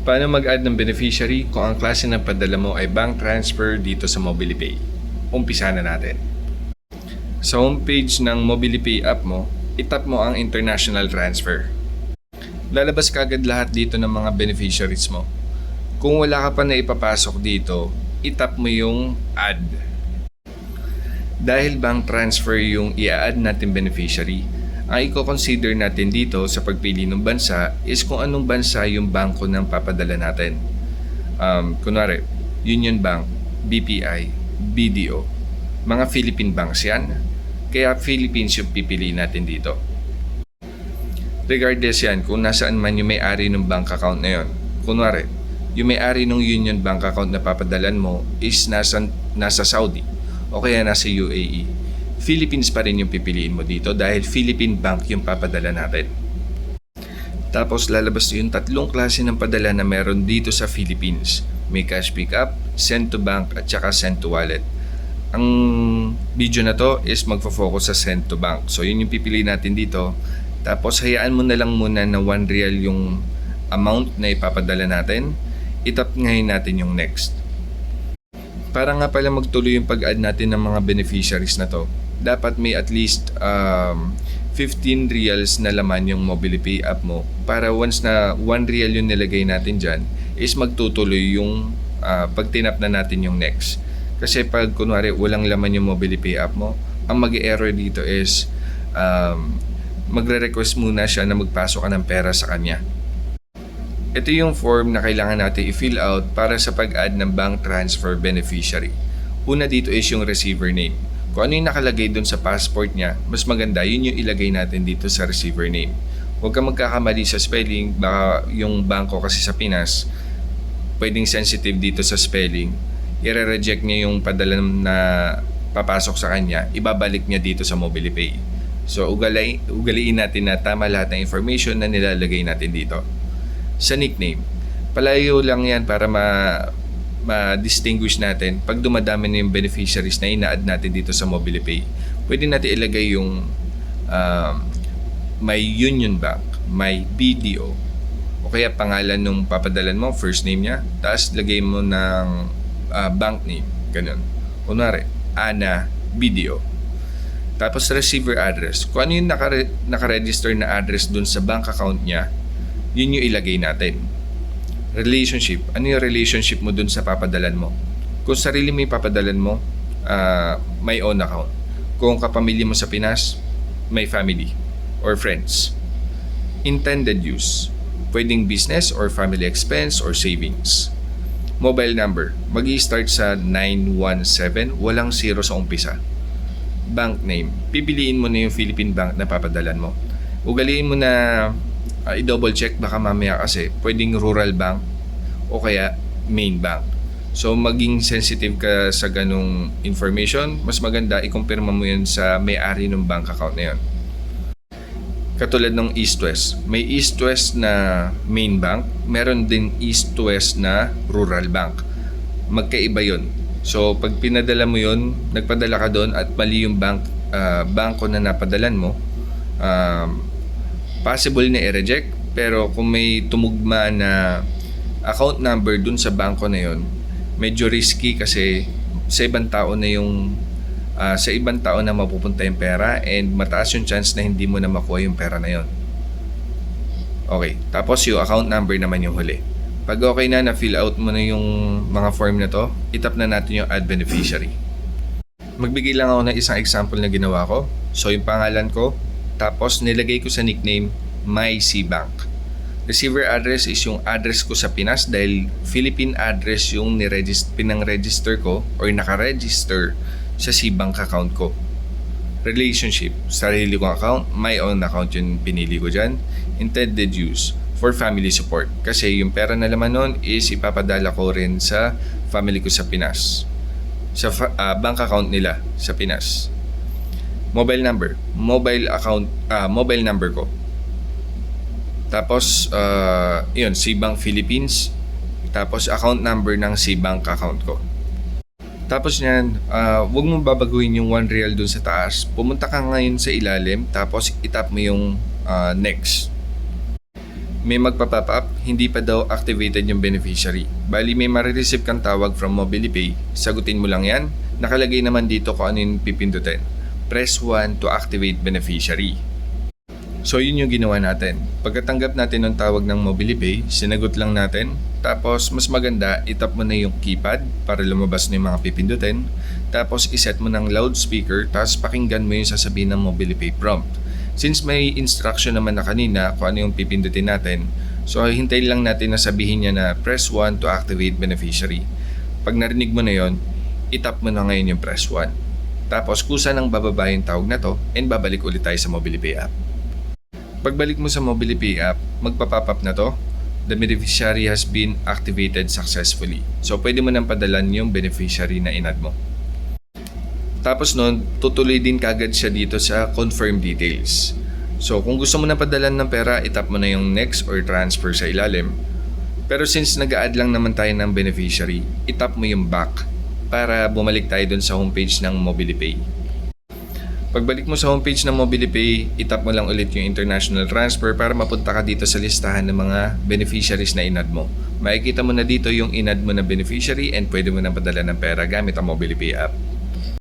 Paano mag-add ng beneficiary kung ang klase ng padala mo ay bank transfer dito sa MobilePay? Umpisa na natin. Sa homepage ng MobilePay app mo, itap mo ang international transfer. Lalabas kagad lahat dito ng mga beneficiaries mo. Kung wala ka pa na ipapasok dito, itap mo yung add. Dahil bank transfer yung i-add natin beneficiary, ang i-consider natin dito sa pagpili ng bansa is kung anong bansa yung bangko ng papadala natin. Kunwari, Union Bank, BPI, BDO. Mga Philippine banks yan. Kaya Philippines yung pipili natin dito. Regardless yan kung nasaan man yung may-ari ng bank account na yun. Kunwari, yung may-ari ng Union Bank account na papadalan mo is nasa Saudi o kaya nasa UAE. Philippines pa rin yung pipiliin mo dito dahil Philippine Bank yung papadala natin. Tapos lalabas yung tatlong klase ng padala na meron dito sa Philippines. May cash pickup, send to bank at saka send to wallet. Ang video na to is magfo-focus sa send to bank. So yun yung pipili natin dito. Tapos hayaan mo na lang muna na 1 real yung amount na ipapadala natin. Itap ngayon natin yung next. Para nga pala magtuloy yung pag-add natin ng mga beneficiaries na to, dapat may at least 15 reals na laman yung MobilePay app mo. Para once na 1 real yung nilagay natin dyan, is magtutuloy yung pag tinap na natin yung next. Kasi pag kunwari walang laman yung MobilePay app mo, ang mag-error dito is magre-request muna siya na magpasok ka ng pera sa kanya. Ito yung form na kailangan natin i-fill out para sa pag-add ng bank transfer beneficiary. Una dito is yung receiver name. Kung ano yung nakalagay dun sa passport niya, mas maganda yun yung ilagay natin dito sa receiver name. Huwag kang magkakamali sa spelling, baka yung bangko kasi sa Pinas, pwedeng sensitive dito sa spelling. I-reject niya yung padala na papasok sa kanya, ibabalik niya dito sa MobilePay. So ugaliin natin na tama lahat ng information na nilalagay natin dito. Sa nickname, palayo lang yan para ma-distinguish natin pag dumadami na yung beneficiaries na ina-add natin dito sa MobilePay. Pwede natin ilagay yung may Union Bank, may BDO, o kaya pangalan nung papadalan mo, first name niya, tapos lagay mo ng bank name, ganun. Kunwari, Ana BDO. Tapos receiver address. Kung ano yung naka-register na address dun sa bank account niya, yun yung ilagay natin. Relationship. Ano yung relationship mo dun sa papadalan mo? Kung sarili mo yung papadalan mo, may own account. Kung kapamilya mo sa Pinas, may family or friends. Intended use. Pwedeng business or family expense or savings. Mobile number. Mag-i-start sa 917, walang 0 sa umpisa. Bank name. Pipiliin mo na yung Philippine Bank na papadalan mo. Ugaliin mo na i-double check baka mamaya kasi pwedeng rural bank o kaya main bank. So maging sensitive ka sa ganung information, mas maganda i-kumpirma mo yun sa may-ari ng bank account na yun. Katulad ng East-West. May East-West na main bank, meron din East-West na rural bank. Magkaiba yun. So pag pinadala mo yun, nagpadala ka doon at mali yung bangko na napadalan mo, possible na i-reject. Pero kung may tumugma na account number dun sa bangko na yun, medyo risky kasi sa ibang tao na mapupunta yung pera and mataas yung chance na hindi mo na makuha yung pera na yun. Okay, tapos yung account number naman yung huli. Pag okay na fill out mo na yung mga form na to, itap na natin yung add beneficiary. Magbigay lang ako ng isang example na ginawa ko. So yung pangalan ko, tapos nilagay ko sa nickname MyCBank. Receiver address is yung address ko sa Pinas dahil Philippine address yung pinang-register ko or naka-register sa CBank account ko. Relationship, sarili kong account, my own account yung pinili ko dyan. Intended use, for family support. Kasi yung pera na laman nun is ipapadala ko rin sa family ko sa Pinas. Sa bank account nila sa Pinas. Mobile number, mobile number ko. Tapos, yun, CBank Philippines. Tapos, account number ng CBank account ko. Tapos niyan, huwag mong babaguhin yung 1 real dun sa taas. Pumunta ka ngayon sa ilalim, tapos itap mo yung next. may magpa-pop up, hindi pa daw activated yung beneficiary. Bali may marireceive kang tawag from MobilePay, sagutin mo lang yan. Nakalagay naman dito kung ano yung pipindutin. Press 1 to activate beneficiary. So yun yung ginawa natin. Pagkatanggap natin ng tawag ng MobilePay, sinagot lang natin. Tapos mas maganda, itap mo na yung keypad para lumabas na yung mga pipindutin. Tapos iset mo ng loudspeaker, tapos pakinggan mo yung sasabihin ng MobilePay prompt. Since may instruction naman na kanina kung ano yung pipindutin natin, so hintayin lang natin na sabihin niya na press 1 to activate beneficiary. Pag narinig mo na yon, itap mo na ngayon yung press 1. Tapos kusa nang bababa yung tawag na to and babalik ulit tayo sa MobilePay app. Pagbalik mo sa MobilePay app, magpa-pop up na to. The beneficiary has been activated successfully. So pwede mo nang padalan yung beneficiary na inad mo. Tapos nun, tutuloy din kagad siya dito sa confirm details. So kung gusto mo na padalan ng pera, itap mo na yung next or transfer sa ilalim. Pero since nag-a-add lang naman tayo ng beneficiary, itap mo yung back para bumalik tayo dun sa homepage ng MobilePay. Pagbalik mo sa homepage ng MobilePay, itap mo lang ulit yung international transfer para mapunta ka dito sa listahan ng mga beneficiaries na inad mo. Makikita mo na dito yung inad mo na beneficiary and pwede mo na padala ng pera gamit ang MobilePay app.